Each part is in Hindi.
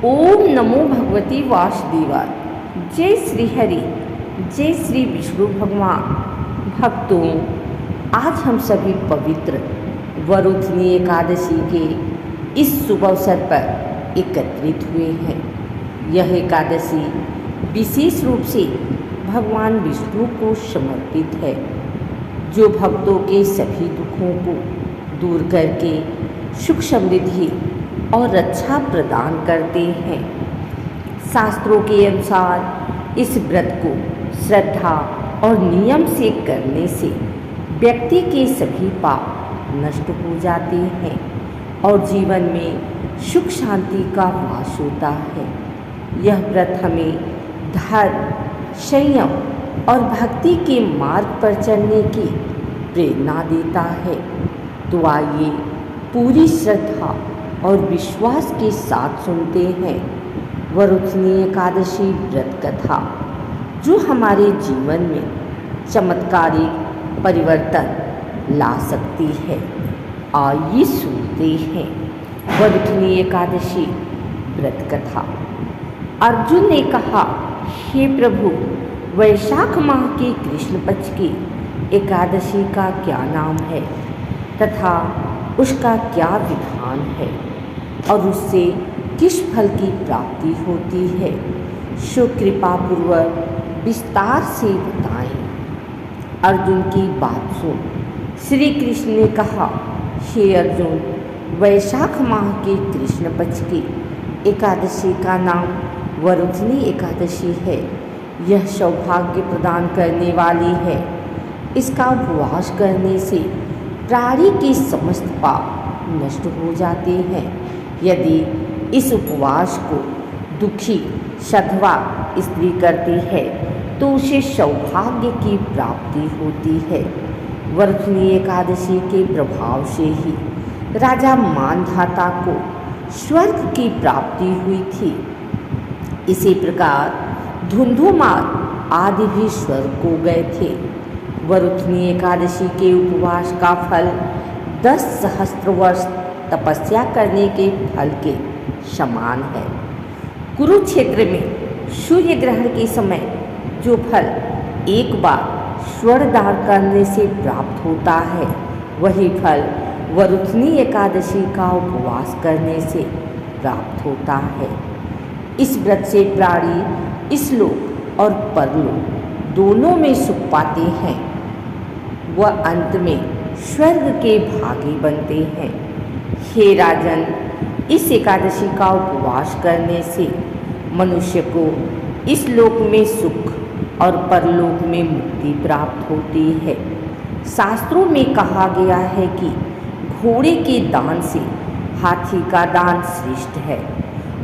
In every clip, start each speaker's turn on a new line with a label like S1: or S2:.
S1: ओम नमो भगवती वासुदेवाय। जय श्री हरि, जय श्री विष्णु भगवान। भक्तों, आज हम सभी पवित्र वरुथनी एकादशी के इस शुभ अवसर पर एकत्रित हुए हैं। यह एकादशी विशेष रूप से भगवान विष्णु को समर्पित है, जो भक्तों के सभी दुखों को दूर करके सुख समृद्धि और रक्षा प्रदान करते हैं। शास्त्रों के अनुसार इस व्रत को श्रद्धा और नियम से करने से व्यक्ति के सभी पाप नष्ट हो जाते हैं और जीवन में सुख शांति का वास होता है। यह व्रत हमें धर्म, संयम और भक्ति के मार्ग पर चलने की प्रेरणा देता है। तो आइए पूरी श्रद्धा और विश्वास के साथ सुनते हैं वरुथनी एकादशी व्रत कथा, जो हमारे जीवन में चमत्कारिक परिवर्तन ला सकती है। आइए सुनते हैं वरुथनी एकादशी व्रत कथा। अर्जुन ने कहा, हे प्रभु, वैशाख माह की कृष्ण पक्ष की एकादशी का क्या नाम है तथा उसका क्या विधान है और उससे किस फल की प्राप्ति होती है, सो कृपापूर्वक विस्तार से बताएं। अर्जुन की बात सुन श्री कृष्ण ने कहा, हे अर्जुन, वैशाख माह की कृष्ण पक्ष की एकादशी का नाम वरुथनी एकादशी है। यह सौभाग्य प्रदान करने वाली है। इसका उपवास करने से प्राणी के समस्त पाप नष्ट हो जाते हैं। यदि इस उपवास को दुखी सधवा स्त्री करती है तो उसे सौभाग्य की प्राप्ति होती है। वरुथनी एकादशी के प्रभाव से ही राजा मानधाता को स्वर्ग की प्राप्ति हुई थी। इसी प्रकार धुंधुमार आदि भी स्वर्ग को गए थे। वरुथनी एकादशी के उपवास का फल 10 सहस्त्र वर्ष तपस्या करने के फल के समान है। कुरुक्षेत्र में सूर्य ग्रहण के समय जो फल एक बार स्वर्ण दान करने से प्राप्त होता है, वही फल वरुथनी एकादशी का उपवास करने से प्राप्त होता है। इस व्रत से प्राणी इस लोक और परलोक दोनों में सुख पाते हैं। वह अंत में स्वर्ग के भागी बनते हैं। हे राजन, इस एकादशी का उपवास करने से मनुष्य को इस लोक में सुख और परलोक में मुक्ति प्राप्त होती है। शास्त्रों में कहा गया है कि घोड़े के दान से हाथी का दान श्रेष्ठ है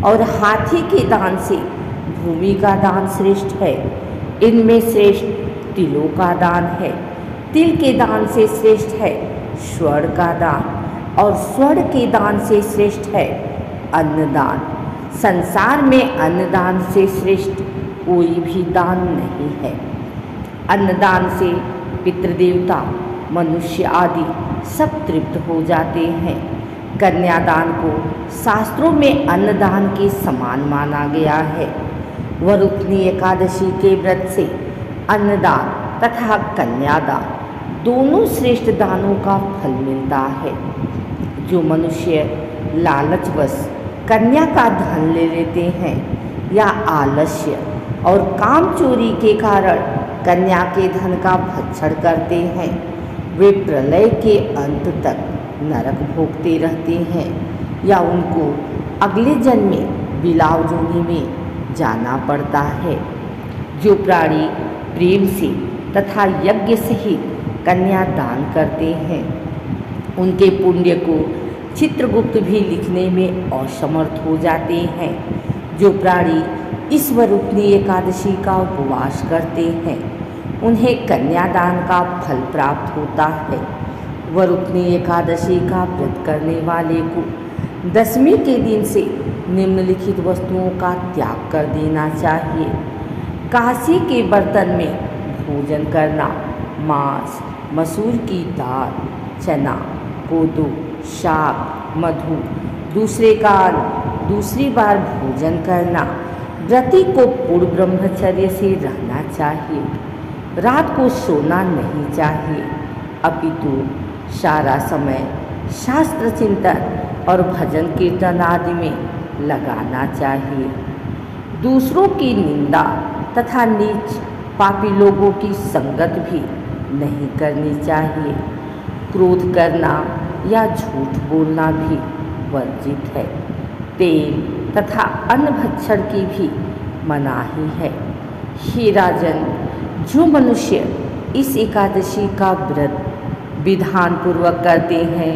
S1: और हाथी के दान से भूमि का दान श्रेष्ठ है। इनमें श्रेष्ठ तिलों का दान है। तिल के दान से श्रेष्ठ है स्वर्ण का दान और स्वर्ण के दान से श्रेष्ठ है अन्नदान। संसार में अन्नदान से श्रेष्ठ कोई भी दान नहीं है। अन्नदान से पितृदेवता, मनुष्य आदि सब तृप्त हो जाते हैं। कन्यादान को शास्त्रों में अन्नदान के समान माना गया है। वरुथनी एकादशी के व्रत से अन्नदान तथा कन्यादान दोनों श्रेष्ठ दानों का फल मिलता है। जो मनुष्य लालचवश कन्या का धन ले लेते हैं या आलस्य और काम चोरी के कारण कन्या के धन का भक्षण करते हैं, वे प्रलय के अंत तक नरक भोगते रहते हैं या उनको अगले जन्म में बिलाव जोनी में जाना पड़ता है। जो प्राणी प्रेम से तथा यज्ञ सहित कन्या दान करते हैं, उनके पुण्य को चित्रगुप्त भी लिखने में असमर्थ हो जाते हैं। जो प्राणी इस वरुथनी एकादशी का उपवास करते हैं, उन्हें कन्यादान का फल प्राप्त होता है। वरुथनी एकादशी का व्रत करने वाले को दशमी के दिन से निम्नलिखित वस्तुओं का त्याग कर देना चाहिए। कांसे के बर्तन में भोजन करना, मांस, मसूर की दाल, चना, कोदो, साग, मधु, दूसरे का दूसरी बार भोजन करना। व्रती को पूर्ण ब्रह्मचर्य से रहना चाहिए। रात को सोना नहीं चाहिए, अपितु सारा समय शास्त्र चिंतन और भजन कीर्तन आदि में लगाना चाहिए। दूसरों की निंदा तथा नीच पापी लोगों की संगत भी नहीं करनी चाहिए। क्रोध करना या झूठ बोलना भी वर्जित है। तेल तथा अन्न भक्षण की भी मनाही है। हे राजन, जो मनुष्य इस एकादशी का व्रत विधान पूर्वक करते हैं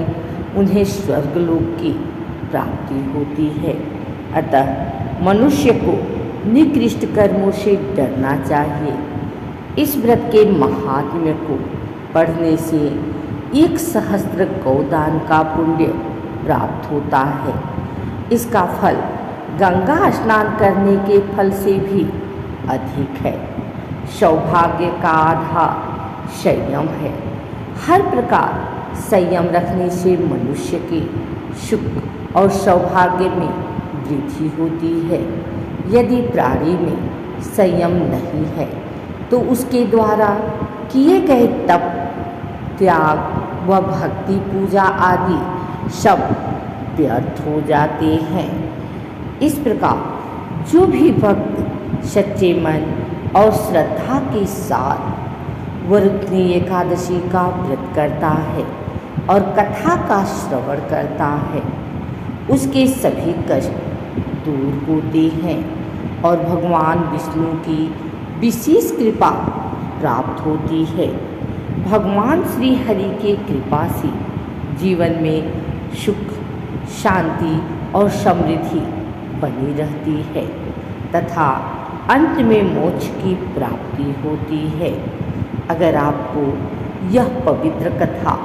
S1: उन्हें स्वर्गलोक की प्राप्ति होती है। अतः मनुष्य को निकृष्ट कर्मों से डरना चाहिए। इस व्रत के महात्म्य को पढ़ने से 1,000 गौदान का पुण्य प्राप्त होता है। इसका फल गंगा स्नान करने के फल से भी अधिक है। सौभाग्य का आधार संयम है। हर प्रकार संयम रखने से मनुष्य के सुख और सौभाग्य में वृद्धि होती है। यदि प्राणी में संयम नहीं है तो उसके द्वारा किए गए तप, त्याग व भक्ति पूजा आदि सब व्यर्थ हो जाते हैं। इस प्रकार जो भी भक्त सच्चे मन और श्रद्धा के साथ वरुथनी एकादशी का व्रत करता है और कथा का श्रवण करता है, उसके सभी कष्ट दूर होते हैं और भगवान विष्णु की विशेष कृपा प्राप्त होती है। भगवान श्री हरि के कृपा से जीवन में सुख, शांति और समृद्धि बनी रहती है तथा अंत में मोक्ष की प्राप्ति होती है। अगर आपको यह पवित्र कथा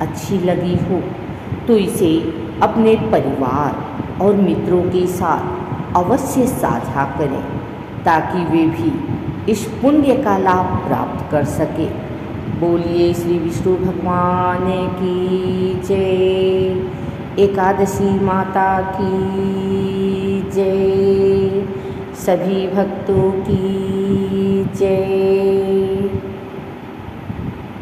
S1: अच्छी लगी हो तो इसे अपने परिवार और मित्रों के साथ अवश्य साझा करें ताकि वे भी इस पुण्य का लाभ प्राप्त कर सके। बोलिए श्री विष्णु भगवान की जय। एकादशी माता की जय। सभी भक्तों की जय।